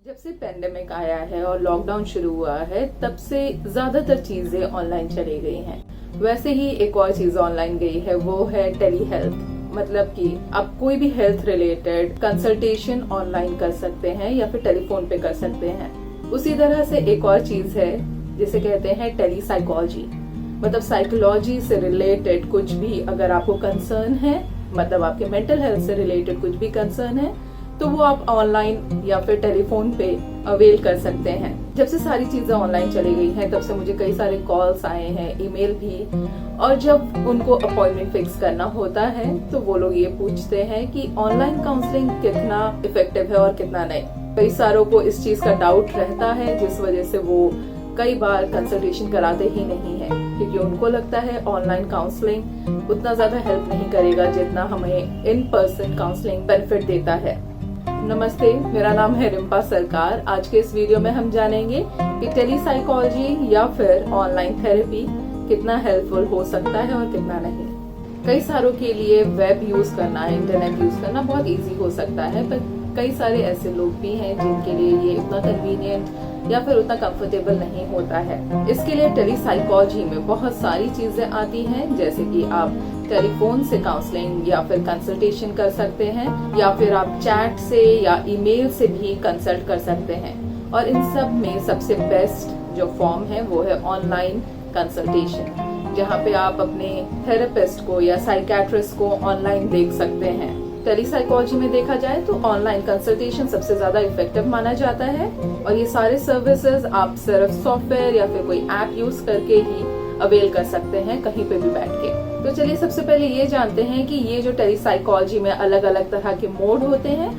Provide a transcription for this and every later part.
जब से पेंडेमिक आया है और लॉकडाउन शुरू हुआ है, तब से ज्यादातर चीजें ऑनलाइन चली गई हैं। वैसे ही एक और चीज ऑनलाइन गई है, वो है टेली हेल्थ। मतलब कि आप कोई भी हेल्थ रिलेटेड कंसल्टेशन ऑनलाइन कर सकते हैं या फिर टेलीफोन पे कर सकते हैं। उसी तरह से एक और चीज है जिसे कहते हैं टेली साइकोलॉजी। मतलब साइकोलॉजी से रिलेटेड कुछ भी अगर आपको कंसर्न है, मतलब आपके मेंटल हेल्थ से रिलेटेड कुछ भी कंसर्न है, तो वो आप ऑनलाइन या फिर टेलीफोन पे अवेल कर सकते हैं। जब से सारी चीजें ऑनलाइन चली गई हैं, तब से मुझे कई सारे कॉल्स आए हैं, ईमेल भी। और जब उनको अपॉइंटमेंट फिक्स करना होता है तो वो लोग ये पूछते हैं कि ऑनलाइन काउंसलिंग कितना इफेक्टिव है और कितना नहीं। कई सारों को इस चीज का डाउट रहता है, जिस वजह से वो कई बार कंसल्टेशन कराते ही नहीं है, क्योंकि उनको लगता है ऑनलाइन काउंसलिंग उतना ज्यादा हेल्प नहीं करेगा जितना हमें इन पर्सन काउंसलिंग बेनिफिट देता है। नमस्ते, मेरा नाम है रिम्पा सरकार। आज के इस वीडियो में हम जानेंगे कि टेली साइकोलॉजी या फिर ऑनलाइन थेरेपी कितना हेल्पफुल हो सकता है और कितना नहीं। कई सारों के लिए वेब यूज करना, इंटरनेट यूज करना बहुत इजी हो सकता है, पर कई सारे ऐसे लोग भी हैं जिनके लिए ये उतना कन्वीनियंट या फिर उतना कंफर्टेबल नहीं होता है। इसके लिए टेली साइकोलॉजी में बहुत सारी चीजें आती हैं, जैसे कि आप टेलीफोन से काउंसलिंग या फिर कंसल्टेशन कर सकते हैं, या फिर आप चैट से या ईमेल से भी कंसल्ट कर सकते हैं। और इन सब में सबसे बेस्ट जो फॉर्म है वो है ऑनलाइन कंसल्टेशन, जहाँ पे आप अपने थेरेपिस्ट को या साइकियाट्रिस्ट को ऑनलाइन देख सकते हैं। टेली साइकोलॉजी में देखा जाए तो ऑनलाइन कंसल्टेशन सबसे ज्यादा इफेक्टिव माना जाता है, और ये सारे सर्विसेज आप सिर्फ सॉफ्टवेयर या फिर कोई ऐप यूज करके ही अवेल कर सकते हैं, कहीं पे भी बैठ के। तो चलिए सबसे पहले ये जानते हैं कि ये जो टेली साइकोलॉजी में अलग अलग तरह के मोड होते हैं,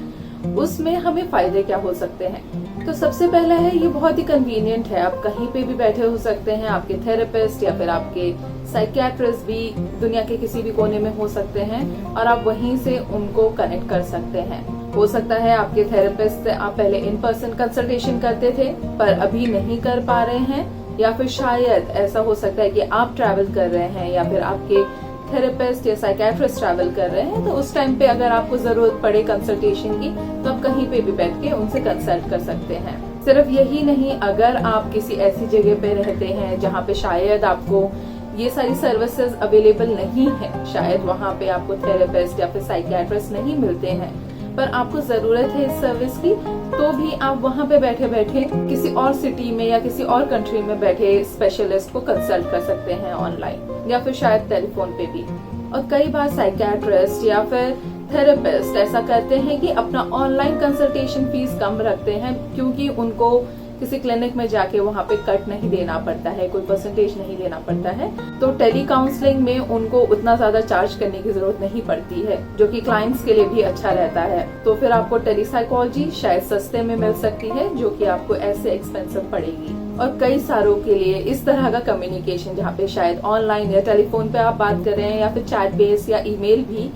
उसमें हमें फायदे क्या हो सकते हैं। तो सबसे पहला है, ये बहुत ही कन्वीनियंट है। आप कहीं पे भी बैठे हो सकते हैं, आपके थेरेपिस्ट या फिर आपके साइकियाट्रिस्ट भी दुनिया के किसी भी कोने में हो सकते हैं, और आप वहीं से उनको कनेक्ट कर सकते हैं। हो सकता है आपके थेरेपिस्ट से आप पहले इन पर्सन कंसल्टेशन करते थे पर अभी नहीं कर पा रहे हैं, या फिर शायद ऐसा हो सकता है कि आप ट्रैवल कर रहे हैं या फिर आपके थेरेपिस्ट या साइकियाट्रिस्ट ट्रैवल कर रहे हैं, तो उस टाइम पे अगर आपको जरूरत पड़े कंसल्टेशन की, तो आप कहीं पे भी बैठ के उनसे कंसल्ट कर सकते हैं। सिर्फ यही नहीं, अगर आप किसी ऐसी जगह पे रहते हैं जहाँ पे शायद आपको ये सारी सर्विसेज अवेलेबल नहीं है, शायद वहाँ पे आपको थेरेपिस्ट या फिर साइकियाट्रिस्ट नहीं मिलते हैं, पर आपको जरूरत है इस सर्विस की, तो भी आप वहाँ पे बैठे बैठे किसी और सिटी में या किसी और कंट्री में बैठे स्पेशलिस्ट को कंसल्ट कर सकते हैं ऑनलाइन या फिर शायद टेलीफोन पे भी। और कई बार साइकियाट्रिस्ट या फिर थेरेपिस्ट ऐसा करते हैं कि अपना ऑनलाइन कंसल्टेशन फीस कम रखते हैं, क्योंकि उनको किसी क्लिनिक में जाके वहाँ पे कट नहीं देना पड़ता है, कोई परसेंटेज नहीं देना पड़ता है। तो टेली काउंसलिंग में उनको उतना ज्यादा चार्ज करने की जरूरत नहीं पड़ती है, जो कि क्लाइंट्स के लिए भी अच्छा रहता है। तो फिर आपको टेली साइकोलॉजी शायद सस्ते में मिल सकती है, जो कि आपको ऐसे एक्सपेंसिव पड़ेगी। और कई सारों के लिए इस तरह का कम्युनिकेशन, जहाँ पे शायद ऑनलाइन या टेलीफोन पे आप बात कर रहे हैं या फिर चैट बेस या ईमेल भी,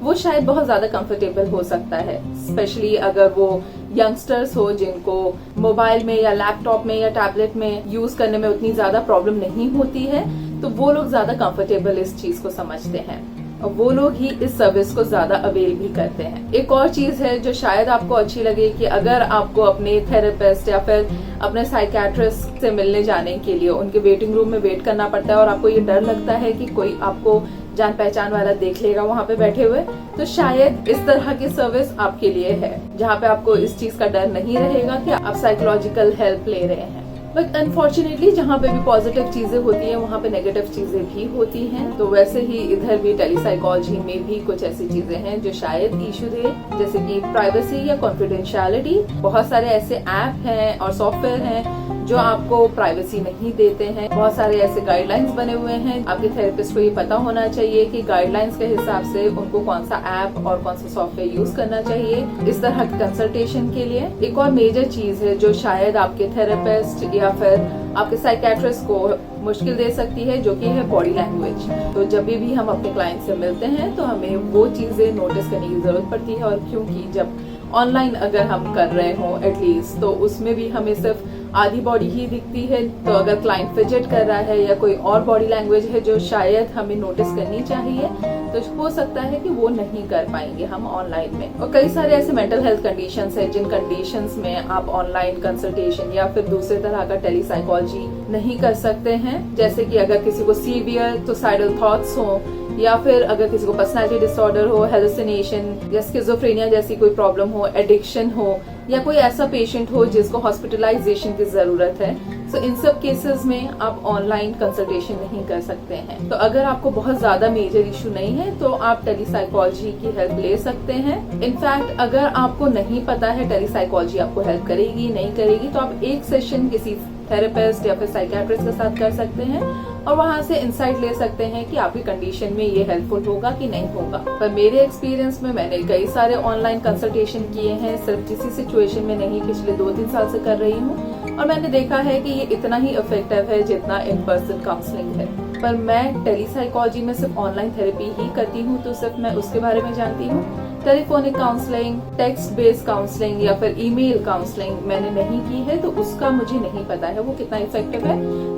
वो शायद बहुत ज्यादा कंफर्टेबल हो सकता है। स्पेशली अगर वो यंगस्टर्स हो जिनको मोबाइल में या लैपटॉप में या टैबलेट में यूज करने में उतनी ज्यादा प्रॉब्लम नहीं होती है, तो वो लोग ज्यादा कंफर्टेबल इस चीज को समझते हैं, और वो लोग ही इस सर्विस को ज्यादा अवेल भी करते हैं। एक और चीज है जो शायद आपको अच्छी लगे, कि अगर आपको अपने थेरेपिस्ट या फिर अपने साइकियाट्रिस्ट से मिलने जाने के लिए उनके वेटिंग रूम में वेट करना पड़ता है, और आपको ये डर लगता है कि कोई आपको जान पहचान वाला देख लेगा वहाँ पे बैठे हुए, तो शायद इस तरह की सर्विस आपके लिए है, जहाँ पे आपको इस चीज का डर नहीं रहेगा कि आप साइकोलॉजिकल हेल्प ले रहे हैं। बट अनफॉर्चुनेटली जहाँ पे भी पॉजिटिव चीजें होती हैं, वहाँ पे नेगेटिव चीजें भी होती हैं। तो वैसे ही इधर भी टेली साइकोलॉजी में भी कुछ ऐसी चीजें हैं जो शायद इशू दे, जैसे कि प्राइवेसी या कॉन्फिडेंशियलिटी। बहुत सारे ऐसे ऐप हैं और सॉफ्टवेयर हैं जो आपको प्राइवेसी नहीं देते हैं। बहुत सारे ऐसे गाइडलाइंस बने हुए हैं, आपके थेरेपिस्ट को ये पता होना चाहिए कि गाइडलाइंस के हिसाब से उनको कौन सा ऐप और कौन सा सॉफ्टवेयर यूज करना चाहिए इस तरह के कंसल्टेशन के लिए। एक और मेजर चीज है जो शायद आपके थेरेपिस्ट या फिर आपके साइकियाट्रिस्ट को मुश्किल दे सकती है, जो कि है बॉडी लैंग्वेज। तो जब भी हम अपने क्लाइंट से मिलते हैं तो हमें वो चीजें नोटिस करने की जरूरत पड़ती है, और क्योंकि जब ऑनलाइन अगर हम कर रहे हो एटलीस्ट, तो उसमें भी हमें सिर्फ आधी बॉडी ही दिखती है, तो अगर क्लाइंट फिजिट कर रहा है या कोई और बॉडी लैंग्वेज है जो शायद हमें नोटिस करनी चाहिए, तो हो सकता है कि वो नहीं कर पाएंगे हम ऑनलाइन में। और कई सारे ऐसे मेंटल हेल्थ कंडीशंस है जिन कंडीशंस में आप ऑनलाइन कंसल्टेशन या फिर दूसरे तरह का टेलीसाइकोलॉजी नहीं कर सकते हैं। जैसे कि अगर किसी को सीवियर सुसाइडल थॉट्स हो, या फिर अगर किसी को पर्सनालिटी डिसऑर्डर हो, हेलुसिनेशन या स्किज़ोफ्रेनिया जैसी कोई प्रॉब्लम हो, एडिक्शन हो, या कोई ऐसा पेशेंट हो जिसको हॉस्पिटलाइजेशन की जरूरत है, सो इन सब केसेस में आप ऑनलाइन कंसल्टेशन नहीं कर सकते हैं। तो अगर आपको बहुत ज्यादा मेजर इशू नहीं है तो आप टेलीसाइकोलॉजी की हेल्प ले सकते हैं। इनफैक्ट अगर आपको नहीं पता है टेलीसाइकोलॉजी आपको हेल्प करेगी नहीं करेगी, तो आप एक सेशन किसी थेरेपिस्ट या फिर साइकियाट्रिस्ट के साथ कर सकते हैं और वहां से इंसाइट ले सकते हैं कि आपकी कंडीशन में ये हेल्पफुल होगा कि नहीं होगा। पर मेरे एक्सपीरियंस में मैंने कई सारे ऑनलाइन कंसल्टेशन किए हैं, सिर्फ किसी सिचुएशन में नहीं, पिछले 2-3 साल से कर रही हूँ, और मैंने देखा है कि ये इतना ही इफेक्टिव है जितना इन पर्सन काउंसलिंग है। पर मैं टेलीसाइकोलॉजी में सिर्फ ऑनलाइन थेरेपी ही करती हूँ, तो सिर्फ मैं उसके बारे में जानती हूँ। Telephonic counselling, text based counselling या फिर ईमेल काउंसलिंग मैंने नहीं की है, तो उसका मुझे नहीं पता है वो कितना इफेक्टिव है।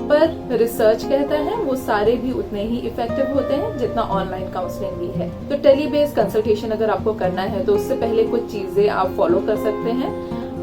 पर रिसर्च कहता है वो सारे भी उतने ही इफेक्टिव होते हैं जितना ऑनलाइन काउंसलिंग भी है। तो टेली बेस्ड कंसल्टेशन अगर आपको करना है तो उससे पहले कुछ चीजें आप फॉलो कर सकते हैं।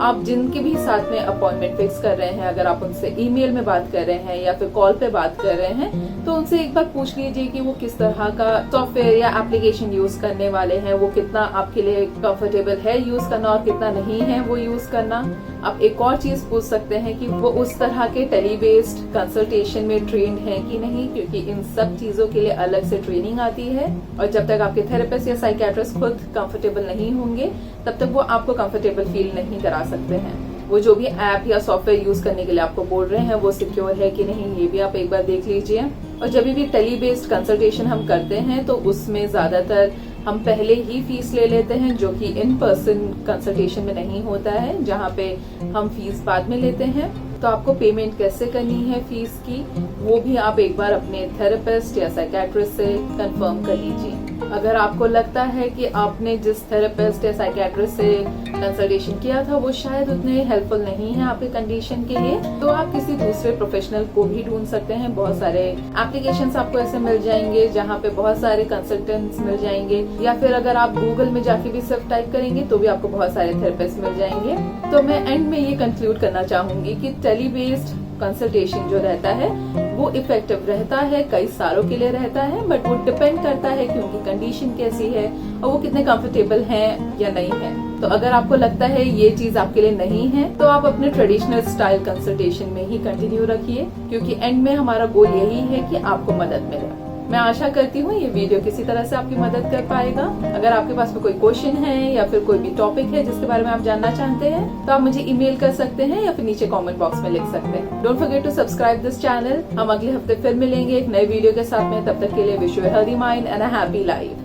आप जिनके भी साथ में अपॉइंटमेंट फिक्स कर रहे हैं, अगर आप उनसे ईमेल में बात कर रहे हैं या फिर कॉल पे बात कर रहे हैं, तो उनसे एक बार पूछ लीजिए कि वो किस तरह का सॉफ्टवेयर या एप्लीकेशन यूज करने वाले हैं, वो कितना आपके लिए कंफर्टेबल है यूज करना और कितना नहीं है वो यूज करना। आप एक और चीज पूछ सकते हैं कि वो उस तरह के टेली बेस्ड कंसल्टेशन में ट्रेंड है कि नहीं, क्योंकि इन सब चीजों के लिए अलग से ट्रेनिंग आती है, और जब तक आपके थेरेपिस्ट या साइकियाट्रिस्ट खुद कंफर्टेबल नहीं होंगे तब तक वो आपको कंफर्टेबल फील नहीं करा सकते हैं। वो जो भी ऐप या सॉफ्टवेयर यूज करने के लिए आपको बोल रहे हैं वो सिक्योर है कि नहीं, ये भी आप एक बार देख लीजिए। और जब भी टेली बेस्ड कंसल्टेशन हम करते हैं तो उसमें ज्यादातर हम पहले ही फीस ले लेते हैं, जो कि इन पर्सन कंसल्टेशन में नहीं होता है, जहाँ पे हम फीस बाद में लेते हैं। तो आपको पेमेंट कैसे करनी है फीस की, वो भी आप एक बार अपने थेरेपिस्ट या साइकियाट्रिस्ट से कंफर्म कर लीजिए। अगर आपको लगता है कि आपने जिस थेरेपिस्ट या साइकियाट्रिस्ट से कंसल्टेशन किया था वो शायद उतने हेल्पफुल नहीं है आपके कंडीशन के लिए, तो आप किसी दूसरे प्रोफेशनल को भी ढूंढ सकते हैं। बहुत सारे एप्लीकेशंस आपको ऐसे मिल जाएंगे जहाँ पे बहुत सारे कंसल्टेंट्स मिल जाएंगे, या फिर अगर आप गूगल में जाके भी सिर्फ टाइप करेंगे तो भी आपको बहुत सारे थेरेपिस्ट मिल जाएंगे। तो मैं एंड में ये कंक्लूड करना चाहूंगी कि टेली बेस्ड कंसल्टेशन जो रहता है वो इफेक्टिव रहता है, कई सालों के लिए रहता है, बट वो डिपेंड करता है कि उनकी कंडीशन कैसी है और वो कितने कंफर्टेबल हैं या नहीं है। तो अगर आपको लगता है ये चीज आपके लिए नहीं है तो आप अपने ट्रेडिशनल स्टाइल कंसल्टेशन में ही कंटिन्यू रखिए, क्योंकि एंड में हमारा गोल यही है कि आपको मदद मिले। मैं आशा करती हूँ ये वीडियो किसी तरह से आपकी मदद कर पाएगा। अगर आपके पास में कोई क्वेश्चन है या फिर कोई भी टॉपिक है जिसके बारे में आप जानना चाहते हैं तो आप मुझे ईमेल कर सकते हैं या फिर नीचे कमेंट बॉक्स में लिख सकते हैं। Don't forget to subscribe this channel. हम अगले हफ्ते फिर मिलेंगे एक नए वीडियो के साथ में। तब तक के लिए wish you a healthy mind and a happy life.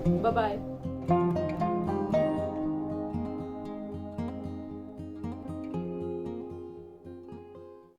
Bye bye.